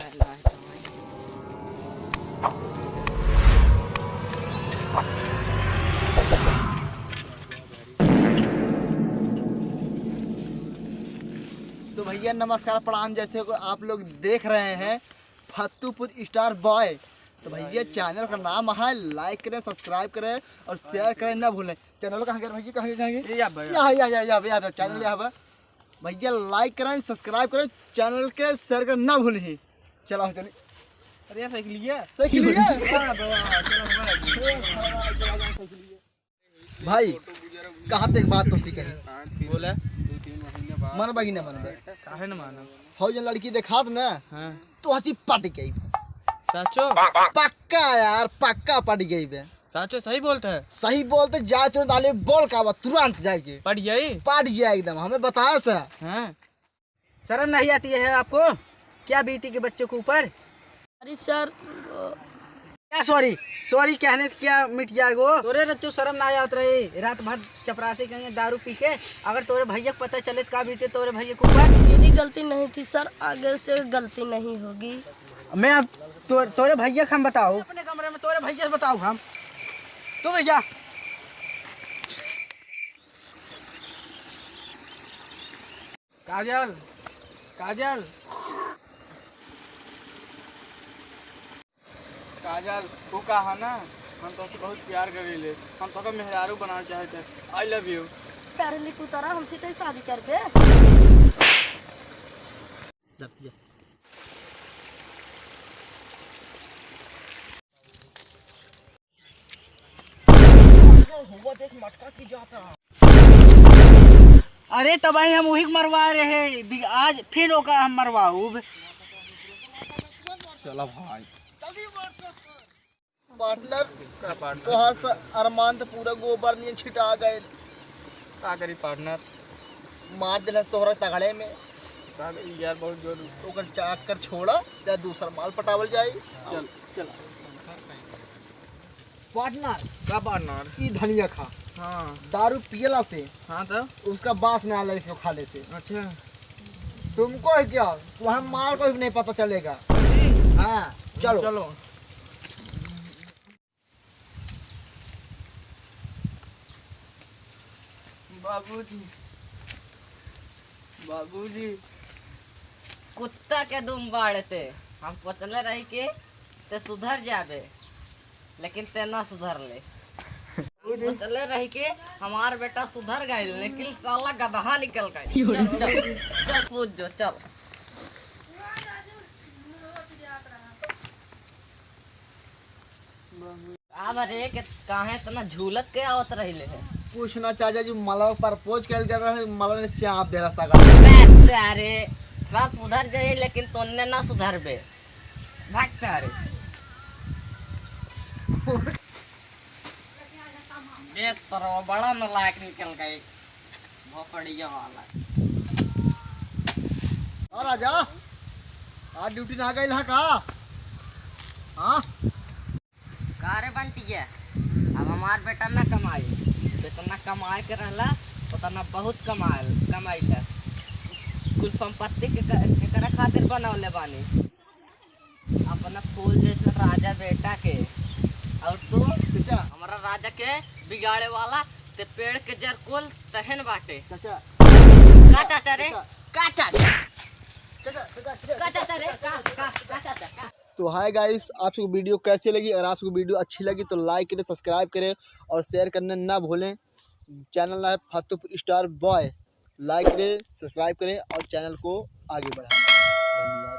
तो भैया नमस्कार प्रणाम। जैसे को आप लोग देख रहे हैं फत्तूपुर स्टार बॉय। तो भैया चैनल का नाम है, लाइक करें, सब्सक्राइब करें और शेयर करें ना भूलें। चैनल कहाँ गए भैया, कहाँ गए? यहाँ चैनल यहाँ भैया लाइक करें, सब्सक्राइब करें, चैनल के शेयर करें ना भूलें। चलो चलिए। अरे साइकिल भाई कहाँ तक बात तो सीखे बोले मन बगी न मन काहे न मानो हो जो लड़की देखा ना हां तो हंसी पट गई। साचो पक्का यार, पक्का पट गई बे। साचो सही बोलता है। सही बोलते जाए तुरंत आले बोल का तुरंत जाएगी पट जाई पट जाए एकदम। हमें बताया सर। हां शर्म नहीं आती है आपको? क्या बीती के बच्चों के ऊपर? अरे सर क्या सॉरी सॉरी कहने से क्या मिट जाएगा वो? तोरे रच्चू शर्म ना आत रही, रात भर चपरासी कहीं दारू पी के अगर तोरे भैया को पता चले तो क्या बीते तोरे भैया के ऊपर? मेरी गलती नहीं थी सर, आगे से गलती नहीं होगी। मैं अब तोरे भैया को हम बताओ अपने कमरे में, तोरे भैया से बताओ हम। तू भैया काजल काजल काजल तू कहा ना हम तो बहुत प्यार करेले, हम तो मेहरारू बनाना चाहते हैं। I love you. प्यारे लिखू तारा हमसे तो शादी कर दे। अरे तब हम वही मरवा रहे हैं, आज फिर ओका हम मरवाऊ। चलो भाई पार्टनर तो हर अरमान तो पूरा गोबर नहीं छिटा गए। का करी पार्टनर? मार दिल तोहरा तगड़े में यार बहुत जोर। ओकर चाक कर छोड़ा या दूसरा माल पटावल जाए। चल चल पार्टनर का पार्टनर? ई धनिया खा। हाँ दारू पियला से हाँ तो उसका बास नहीं आला इसको खाने से। अच्छा तुमको है क्या, तुम्हारे माल को भी नहीं पता चलेगा। हाँ चलो चलो बाबूजी बाबूजी कुत्ता के दुम बाड़ते हम पतले रही के ते सुधर जाबे, लेकिन ते ना सुधर ले। पतले रही के हमार बेटा सुधर गए, लेकिन साला गधा निकल गए। चल चल चल कूद जो चल। अब रे के काहे इतना झूलत के आवत रहिले है? पूछना चाचा जी माला प्रपोज कर रहा है, माला ने चाप दे रहा बस अरे सब सुधर जाए, लेकिन तोने ना सुधरबे। भाग सारे बेस पर बड़ा नालायक निकल गए भोपड़िया वाला। और राजा आज ड्यूटी ना गई का? हाँ कारे बंटिया अब हमार बेटा ना कमाई, जितना कमाए के रहला उतना बहुत कमाई है। कुल संपत्ति के करे खातिर बनौले बानी अपना फूल जैसे राजा बेटा के। और तू हमारा राजा के बिगाड़े वाला ते पेड़ के जड़ कुल तहन बाटे। चाचा का चाचा रे का चाचा का चाचा रे का चाचा। तो हाय गाइस, आप सबको वीडियो कैसी लगी? अगर आप सबको वीडियो अच्छी लगी तो लाइक करें, सब्सक्राइब करें और शेयर करना ना भूलें। चैनल है फत्तूपुर स्टार बॉय। लाइक करें, सब्सक्राइब करें और चैनल को आगे बढ़ाएं। धन्यवाद।